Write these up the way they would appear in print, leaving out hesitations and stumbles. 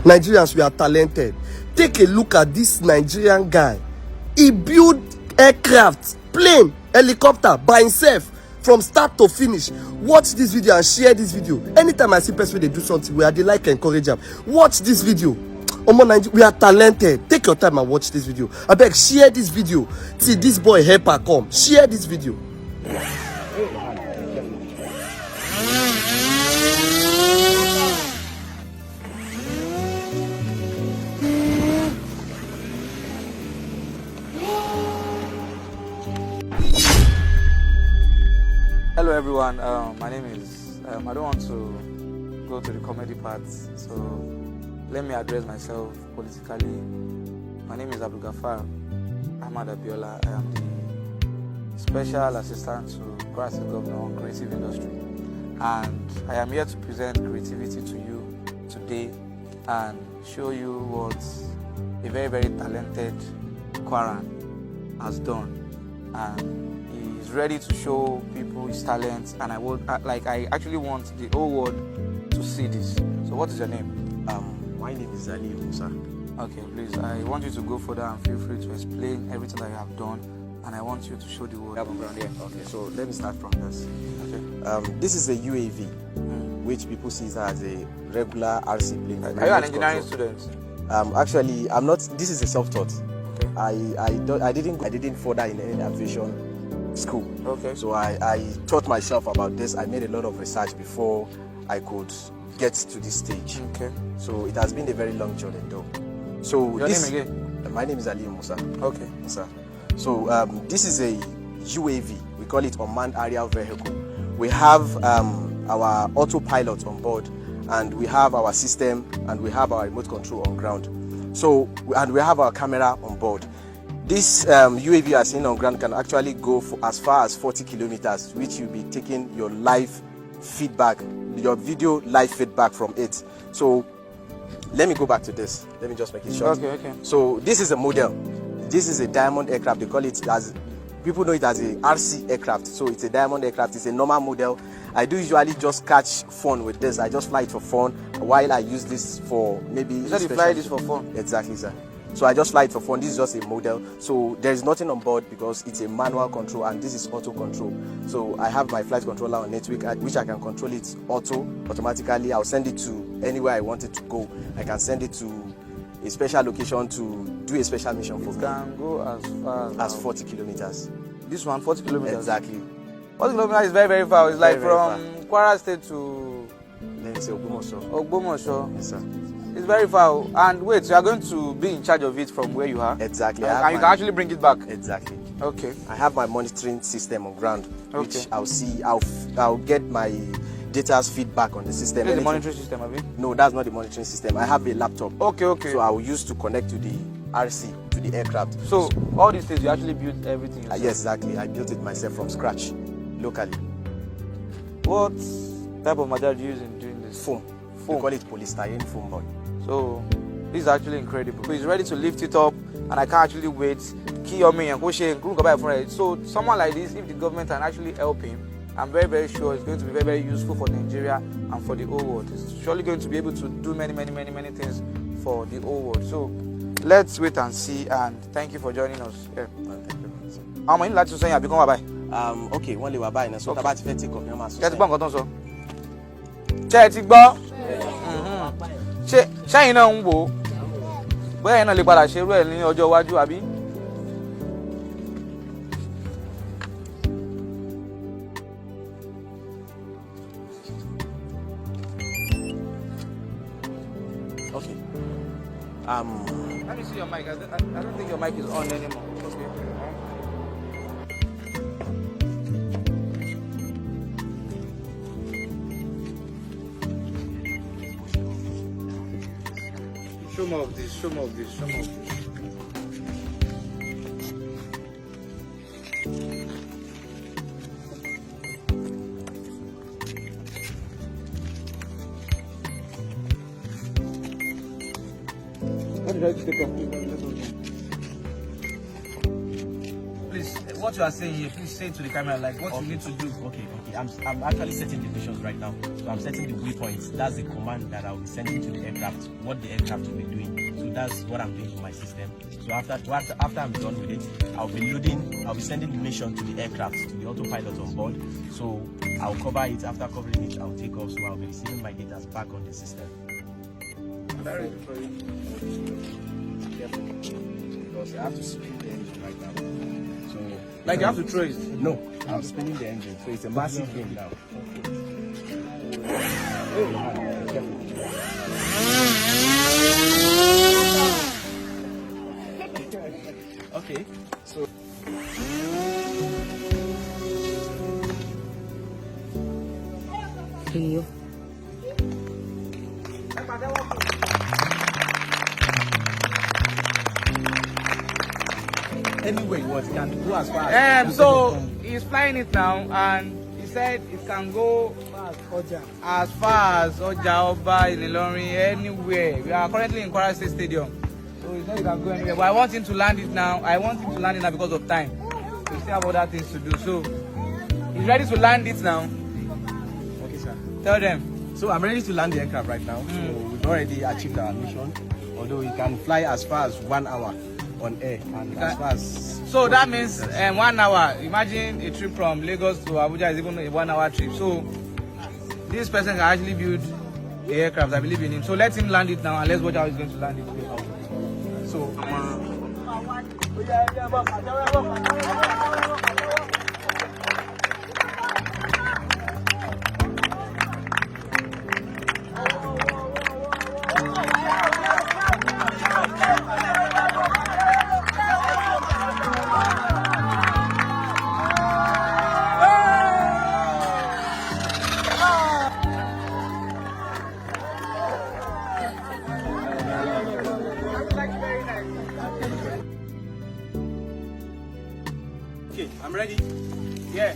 Nigerians, we are talented. Take a look at this Nigerian guy. He built aircraft, plane, helicopter by himself from start to finish. Watch this video and share this video. Anytime I see person they do something where they like encourage them, watch this video. We are talented. Take your time and watch this video. I beg, share this video till this boy help her come. Share this video. Hello everyone, my name is, I don't want to go to the comedy part, so let me address myself politically. My name is Abdul Gafar Ahmad Abiola. I am the Special Assistant to Kwara State Governor on Creative Industry, and I am here to present creativity to you today and show you what a very, very talented Kwaran has done. And he's ready to show people his talent, and I actually want the whole world to see this. So what is your name? My name is Musa. Okay, please, I want you to go further and feel free to explain everything that you have done, and I want you to show the world. Okay, so let me start from this. Okay. This is a UAV, which people see as a regular RC plane. Are you an engineering student? Actually, I'm not. This is a self-taught. Okay. I didn't further in any aviation school. Okay. So I taught myself about this. I made a lot of research before I could get to this stage. Okay. So it has been a very long journey though. So your name again? My name is Musa. Okay. Musa. So this is a UAV. We call it unmanned aerial vehicle. We have our autopilot on board, and we have our system, and we have our remote control on ground. So and we have our camera on board. This UAV as seen on ground can actually go for as far as 40 kilometers, which you'll be taking your live feedback, your video live feedback from it. So let me go back to this. Let me just make it short. Okay. So this is a model. This is a diamond aircraft. They call it as, people know it as a RC aircraft. So it's a diamond aircraft. It's a normal model. I do usually just catch fun with this. I just fly it for fun while I use this for maybe. You said you fly this for fun? Exactly, sir. So I just fly it for fun. This is just a model. So there is nothing on board because it's a manual control, and this is auto control. So I have my flight controller on it, which I can control it automatically. I'll send it to anywhere I want it to go. I can send it to a special location to do a special mission for me. It can go as far as 40 kilometers. This one, 40 kilometers? Exactly. 40 kilometers is very, very far. It's like from Kwara State to... Let me say Ogbomoso. Ogbomoso. Yes, sir. It's very far. And wait, so you are going to be in charge of it from where you are? Exactly. And you can actually bring it back? Exactly. Okay. I have my monitoring system on ground, which I'll see. I'll get my data's feedback on the system. This is the monitoring system, have you? No, that's not the monitoring system. I have a laptop. Okay. So I will use to connect to the RC, to the aircraft. So all these things, you actually built everything yourself? Yes, exactly. I built it myself from scratch, locally. What type of material do you use in doing this? Foam. We call it polystyrene foam board. So this is actually incredible. So he's ready to lift it up, and I can't actually wait. So someone like this, if the government can actually help him, I'm very, very sure it's going to be very, very useful for Nigeria and for the whole world. It's surely going to be able to do many things for the whole world. So let's wait and see, and thank you for joining us. Yeah. Thank you. How many like to say you become bye? Okay, one day bye. So about 50 of your master. Get the bank on so. Check it, bro. Ṣé iná ń wò bóyá iná lè padà ṣerú ẹ̀ ní ọjọ́ iwájú àbí. Okay. Let me see your mic. I don't think your mic is on anymore. Okay. Show more of this. What did I take off? Please, what you are saying here, please say to the camera, like what you need to do. Okay. I'm actually setting the missions right now. So I'm setting the waypoints. That's the command that I'll be sending to the aircraft, what the aircraft will be doing. So that's what I'm doing to my system. So after I'm done with it, I'll be sending the mission to the aircraft, to the autopilot on board. So I'll cover it. After covering it, I'll take off. So I'll be receiving my data back on the system. Because I have to spin the engine right now. So, Like you have to throw it. no, I'm spinning the engine. So it's a massive game now. Okay, so anyway, what can go as far as So he's flying it now, and he said it can go as far as Oja, Oba, Ilorin, anywhere. We are currently in Kwara State Stadium, so he said he can go anywhere. But I want him to land it now. Because of time. We still have other things to do. So he's ready to land it now. Okay, sir. Tell them. So I'm ready to land the aircraft right now. So we've already achieved our mission. Although we can fly as far as 1 hour on air, and as far as So that means 1 hour. Imagine a trip from Lagos to Abuja is even a 1 hour trip. So this person can actually build the aircraft. I believe in him. So let him land it now, and let's watch how he's going to land it. so. Okay, I'm ready. Yeah.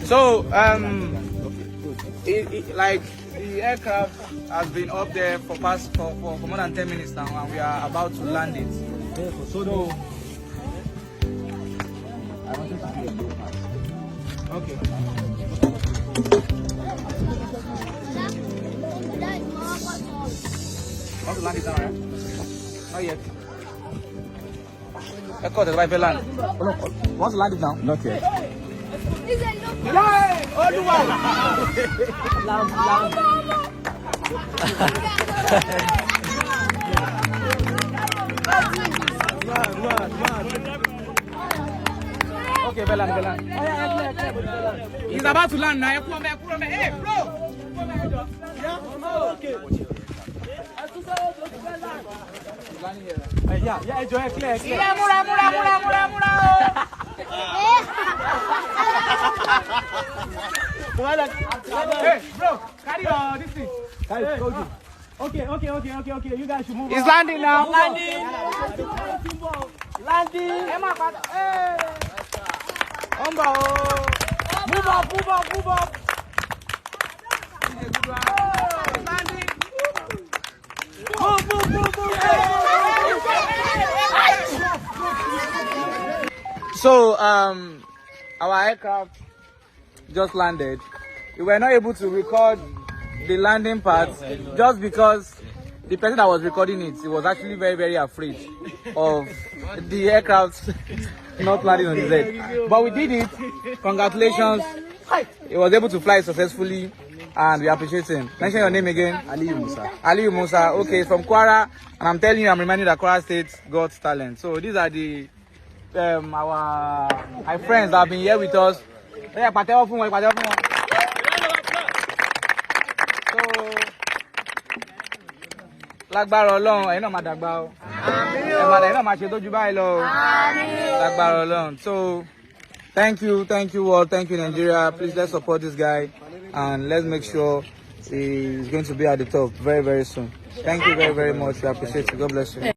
So like the aircraft has been up there for more than 10 minutes now, and we are about to land it. So I wanted to do a low pass. Okay. Want to land it now, right? Not yet. Echo the right land. Want to land it now? Not yet. Okay, Belan. He's about to land now. Hey, bro! Okay. Yeah, enjoy it, clear. Mura. Hey, bro, carry this thing. Okay. You guys should move. He's landing now. Landing. Hey. Move up. Landing. Move. So, our aircraft just landed. We were not able to record the landing part just because the person that was recording it, he was actually very, very afraid of the aircraft not landing on his head. But we did it. Congratulations. He was able to fly successfully, and we appreciate him. Mention your name again. Aliyu Musa. Okay, from Kwara, and I'm telling you, I'm reminding that Kwara State got talent. So these are the my friends that have been here with us. So lágbára Ọlọ́run ẹ̀yin náà máa dàgbà o. Àmín o. Ẹ̀yin náà máa ṣe tójú báyìí lọ o. Àmín o. Lágbára Ọlọ́run. So Thank you all. Thank you, Nigeria. Please let's support this guy and let's make sure he's going to be at the top very, very soon. Thank you very, very much. We appreciate you. God bless you.